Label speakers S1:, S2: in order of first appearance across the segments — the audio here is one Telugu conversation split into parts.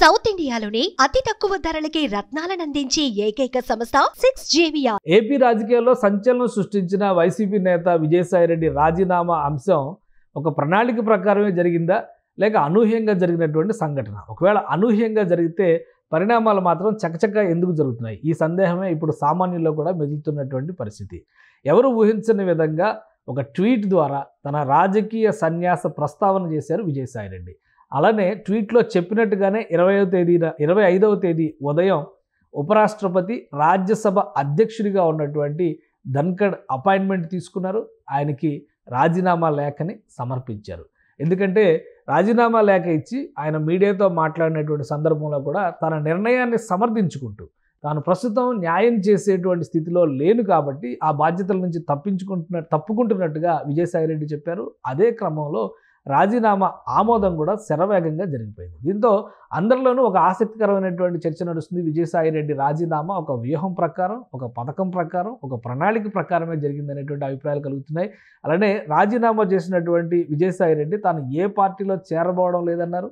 S1: సౌత్ ఇండియాలోనే అతి తక్కువ ధరలకి రత్నాలనందించే ఏకైక సంస్థ 6JVR.
S2: ఏపీ రాజకీయాల్లో సంచలనం సృష్టించిన వైసీపీ నేత విజయసాయిరెడ్డి రాజీనామా అంశం ఒక ప్రణాళిక ప్రకారమే జరిగిందా లేక అనూహ్యంగా జరిగినటువంటి సంఘటన? ఒకవేళ అనూహ్యంగా జరిగితే పరిణామాలు మాత్రం చకచక ఎందుకు జరుగుతున్నాయి? ఈ సందేహమే ఇప్పుడు సామాన్యుల్లో కూడా మెదులుతున్నటువంటి పరిస్థితి. ఎవరు ఊహించని విధంగా ఒక ట్వీట్ ద్వారా తన రాజకీయ సన్యాస ప్రస్తావన చేశారు విజయసాయిరెడ్డి. అలానే ట్వీట్లో చెప్పినట్టుగానే 25వ తేదీ ఉదయం ఉపరాష్ట్రపతి రాజ్యసభ అధ్యక్షుడిగా ఉన్నటువంటి ధన్ఖడ్ అపాయింట్మెంట్ తీసుకున్నారు. ఆయనకి రాజీనామా లేఖని సమర్పించారు. ఎందుకంటే రాజీనామా లేఖ ఇచ్చి ఆయన మీడియాతో మాట్లాడినటువంటి సందర్భంలో కూడా తన నిర్ణయాన్ని సమర్థించుకుంటూ తాను ప్రస్తుతం న్యాయం చేసేటువంటి స్థితిలో లేను కాబట్టి ఆ బాధ్యతల నుంచి తప్పుకుంటున్నట్టుగా విజయసాయిరెడ్డి చెప్పారు. అదే క్రమంలో రాజీనామా ఆమోదం కూడా శరవేగంగా జరిగిపోయింది. దీంతో అందరిలోనూ ఒక ఆసక్తికరమైనటువంటి చర్చ నడుస్తుంది. విజయసాయిరెడ్డి రాజీనామా ఒక వ్యూహం ప్రకారం, ఒక పథకం ప్రకారం, ఒక ప్రణాళిక ప్రకారమే జరిగిందనేటువంటి అభిప్రాయాలు కలుగుతున్నాయి. అలానే రాజీనామా చేసినటువంటి విజయసాయిరెడ్డి తాను ఏ పార్టీలో చేరబోవడం లేదన్నారు.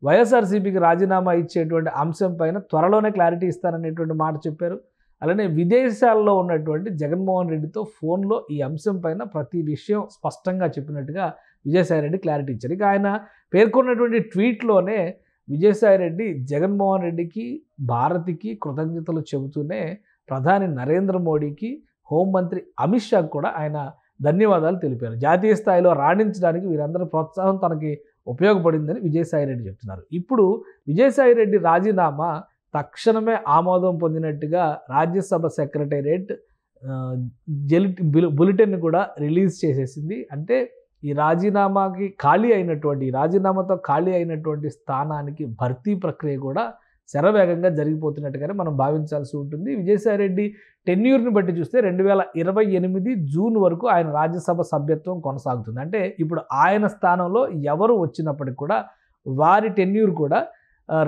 S2: వైఎస్ఆర్సీపీకి రాజీనామా ఇచ్చేటువంటి అంశం పైన త్వరలోనే క్లారిటీ ఇస్తాననేటువంటి మాట చెప్పారు. అలానే విదేశాల్లో ఉన్నటువంటి జగన్మోహన్ రెడ్డితో ఫోన్లో ఈ అంశం పైన ప్రతి విషయం స్పష్టంగా చెప్పినట్టుగా విజయసాయిరెడ్డి క్లారిటీ ఇచ్చారు. ఇక ఆయన పేర్కొన్నటువంటి ట్వీట్లోనే విజయసాయిరెడ్డి జగన్మోహన్ రెడ్డికి, భారతికి కృతజ్ఞతలు చెబుతూనే ప్రధాని నరేంద్ర మోడీకి, హోంమంత్రి అమిత్ షాకు కూడా ఆయన ధన్యవాదాలు తెలిపారు. జాతీయ స్థాయిలో రాణించడానికి వీరందరి ప్రోత్సాహం తనకి ఉపయోగపడిందని విజయసాయిరెడ్డి చెప్తున్నారు. ఇప్పుడు విజయసాయిరెడ్డి రాజీనామా తక్షణమే ఆమోదం పొందినట్టుగా రాజ్యసభ సెక్రటేరియట్ బులెటిన్ కూడా రిలీజ్ చేసేసింది. అంటే ఈ రాజీనామాతో ఖాళీ అయినటువంటి స్థానానికి భర్తీ ప్రక్రియ కూడా శరవేగంగా జరిగిపోతున్నట్టుగానే మనం భావించాల్సి ఉంటుంది. విజయసాయిరెడ్డి టెన్యూర్ని బట్టి చూస్తే 2028 జూన్ వరకు ఆయన రాజ్యసభ సభ్యత్వం కొనసాగుతుంది. అంటే ఇప్పుడు ఆయన స్థానంలో ఎవరు వచ్చినప్పటికి కూడా వారి టెన్యూర్ కూడా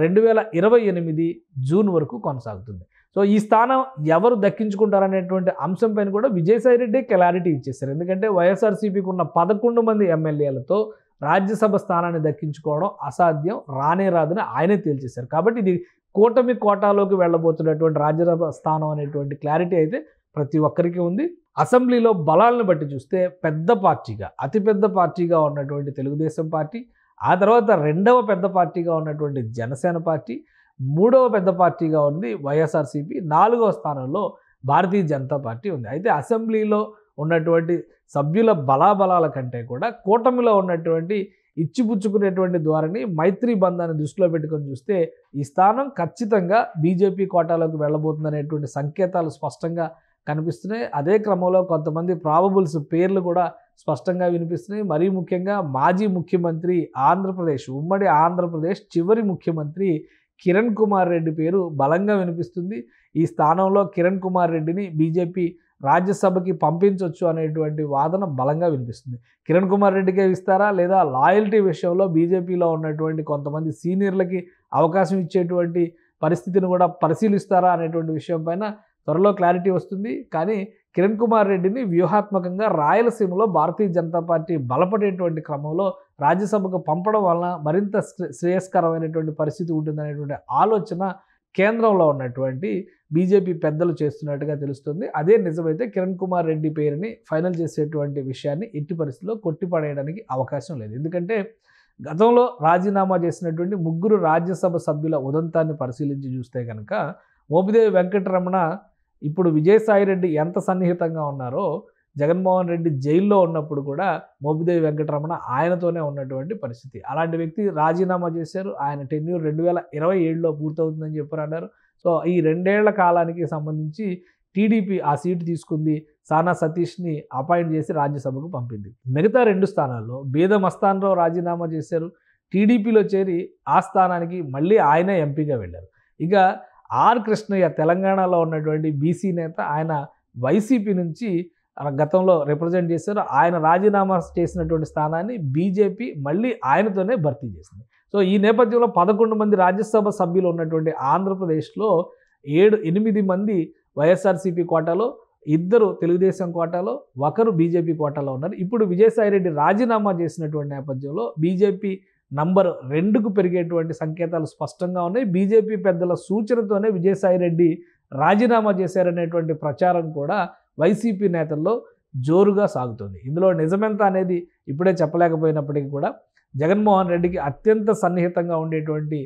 S2: 2028 జూన్ వరకు కొనసాగుతుంది. సో ఈ స్థానం ఎవరు దక్కించుకుంటారనేటువంటి అంశం పైన కూడా విజయసాయిరెడ్డి క్లారిటీ ఇచ్చేశారు. ఎందుకంటే వైఎస్ఆర్సీపీకి ఉన్న 11 మంది ఎమ్మెల్యేలతో రాజ్యసభ స్థానాన్ని దక్కించుకోవడం అసాధ్యం, రానే రాదని ఆయనే తేల్చేశారు. కాబట్టి ఇది కూటమి కోటాలోకి వెళ్ళబోతున్నటువంటి రాజ్యసభ స్థానం అనేటువంటి క్లారిటీ అయితే ప్రతి ఒక్కరికి ఉంది. అసెంబ్లీలో బలాలను బట్టి చూస్తే అతిపెద్ద పార్టీగా ఉన్నటువంటి తెలుగుదేశం పార్టీ, ఆ తర్వాత రెండవ పెద్ద పార్టీగా ఉన్నటువంటి జనసేన పార్టీ, మూడవ పెద్ద పార్టీగా ఉంది వైఎస్ఆర్సీపీ, 4వ స్థానంలో భారతీయ జనతా పార్టీ ఉంది. అయితే అసెంబ్లీలో ఉన్నటువంటి సభ్యుల బలాబలాల కంటే కూడా కూటమిలో ఉన్నటువంటి ఇచ్చిపుచ్చుకునేటువంటి ధోరణి, మైత్రి బంధాన్ని దృష్టిలో పెట్టుకొని చూస్తే ఈ స్థానం ఖచ్చితంగా బీజేపీ కోటాలోకి వెళ్ళబోతుందనేటువంటి సంకేతాలు స్పష్టంగా కనిపిస్తున్నాయి. అదే క్రమంలో కొంతమంది ప్రాబబుల్స్ పేర్లు కూడా స్పష్టంగా వినిపిస్తున్నాయి. మరీ ముఖ్యంగా మాజీ ముఖ్యమంత్రి ఉమ్మడి ఆంధ్రప్రదేశ్ చివరి ముఖ్యమంత్రి కిరణ్ కుమార్ రెడ్డి పేరు బలంగా వినిపిస్తుంది. ఈ స్థానంలో కిరణ్ కుమార్ రెడ్డిని బీజేపీ రాజ్యసభకి పంపించవచ్చు అనేటువంటి వాదన బలంగా వినిపిస్తుంది. కిరణ్ కుమార్ రెడ్డికే ఇస్తారా లేదా లాయల్టీ విషయంలో బీజేపీలో ఉన్నటువంటి కొంతమంది సీనియర్లకి అవకాశం ఇచ్చేటువంటి పరిస్థితిని కూడా పరిశీలిస్తారా అనేటువంటి విషయం పైన త్వరలో క్లారిటీ వస్తుంది. కానీ కిరణ్ కుమార్ రెడ్డిని వ్యూహాత్మకంగా రాయలసీమలో భారతీయ జనతా పార్టీ బలపడేటువంటి క్రమంలో రాజ్యసభకు పంపడం వలన మరింత శ్రేయస్కరమైనటువంటి పరిస్థితి ఉంటుందనేటువంటి ఆలోచన కేంద్రంలో ఉన్నటువంటి బీజేపీ పెద్దలు చేస్తున్నట్టుగా తెలుస్తుంది. అదే నిజమైతే కిరణ్ కుమార్ రెడ్డి పేరుని ఫైనల్ చేసేటువంటి విషయాన్ని ఎట్టి పరిస్థితుల్లో కొట్టిపడేయడానికి అవకాశం లేదు. ఎందుకంటే గతంలో రాజీనామా చేసినటువంటి 3 రాజ్యసభ సభ్యుల ఉదంతాన్ని పరిశీలించి చూస్తే కనుక మోపిదేవి వెంకటరమణ ఇప్పుడు విజయసాయిరెడ్డి ఎంత సన్నిహితంగా ఉన్నారో, జగన్మోహన్ రెడ్డి జైల్లో ఉన్నప్పుడు కూడా మోపిదేవి వెంకటరమణ ఆయనతోనే ఉన్నటువంటి పరిస్థితి. అలాంటి వ్యక్తి రాజీనామా చేశారు. ఆయన టెన్యూర్ 2027లో పూర్తవుతుందని చెప్పారు. సో ఈ 2 ఏళ్ల కాలానికి సంబంధించి టీడీపీ ఆ సీటు తీసుకుంది. సానా సతీష్ని అపాయింట్ చేసి రాజ్యసభకు పంపింది. మిగతా 2 స్థానాల్లో బీద మస్తాన్రావు రాజీనామా చేశారు. టీడీపీలో చేరి ఆ స్థానానికి మళ్ళీ ఆయనే ఎంపీగా వెళ్ళారు. ఇక ఆర్ కృష్ణయ్య తెలంగాణలో ఉన్నటువంటి బీసీ నేత, ఆయన వైసీపీ నుంచి గతంలో రిప్రజెంట్ చేశారు. ఆయన రాజీనామా చేసినటువంటి స్థానాన్ని బీజేపీ మళ్ళీ ఆయనతోనే భర్తీ చేసింది. సో ఈ నేపథ్యంలో 11 మంది రాజ్యసభ సభ్యులు ఉన్నటువంటి ఆంధ్రప్రదేశ్లో 8 మంది వైఎస్ఆర్సీపీ కోటాలో, 2 తెలుగుదేశం కోటాలో, 1 బీజేపీ కోటాలో ఉన్నారు. ఇప్పుడు విజయసాయిరెడ్డి రాజీనామా చేసినటువంటి నేపథ్యంలో బీజేపీ నంబర్ 2కు పెరిగేటువంటి సంకేతాలు స్పష్టంగా ఉన్నాయి. బీజేపీ పెద్దల సూచనతోనే విజయసాయిరెడ్డి రాజీనామా చేశారనేటువంటి ప్రచారం కూడా వైసీపీ నేతల్లో జోరుగా సాగుతుంది. ఇందులో నిజమెంత అనేది ఇప్పుడే చెప్పలేకపోయినప్పటికీ కూడా జగన్మోహన్ రెడ్డికి అత్యంత సన్నిహితంగా ఉండేటువంటి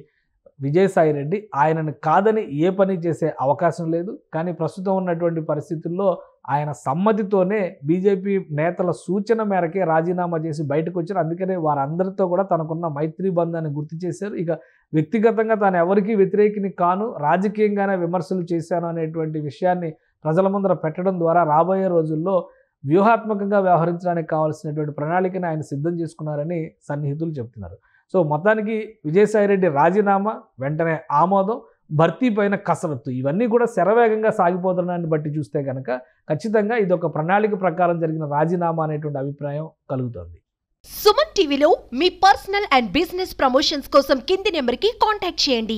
S2: విజయసాయిరెడ్డి ఆయనను కాదని ఏ పని చేసే అవకాశం లేదు. కానీ ప్రస్తుతం ఉన్నటువంటి పరిస్థితుల్లో ఆయన సమ్మతితోనే బీజేపీ నేతల సూచన మేరకే రాజీనామా చేసి బయటకు వచ్చారు. అందుకనే వారందరితో కూడా తనకున్న మైత్రి బంధాన్ని గుర్తు చేశారు. ఇక వ్యక్తిగతంగా తాను ఎవరికీ వ్యతిరేకిని కాను, రాజకీయంగానే విమర్శలు చేశాను అనేటువంటి విషయాన్ని ప్రజల ముందర పెట్టడం ద్వారా రాబోయే రోజుల్లో వ్యూహాత్మకంగా వ్యవహరించడానికి కావాల్సినటువంటి ప్రణాళికని ఆయన సిద్ధం చేసుకున్నారని సన్నిహితులు చెబుతున్నారు. సో మొత్తానికి విజయసాయిరెడ్డి రాజీనామా, వెంటనే ఆమోదం, భర్తీ పైన కసరత్తు ఇవన్నీ కూడా శరవేగంగా సాగిపోతున్నాన్ని బట్టి చూస్తే కనుక ఖచ్చితంగా ఇది ఒక ప్రణాళిక ప్రకారం జరిగిన రాజీనామా అనేటువంటి అభిప్రాయం కలుగుతోంది.
S1: సుమన్ టీవీలో మీ పర్సనల్ అండ్ బిజినెస్ ప్రమోషన్స్ కోసం కింది నెంబర్కి కాంటాక్ట్ చేయండి.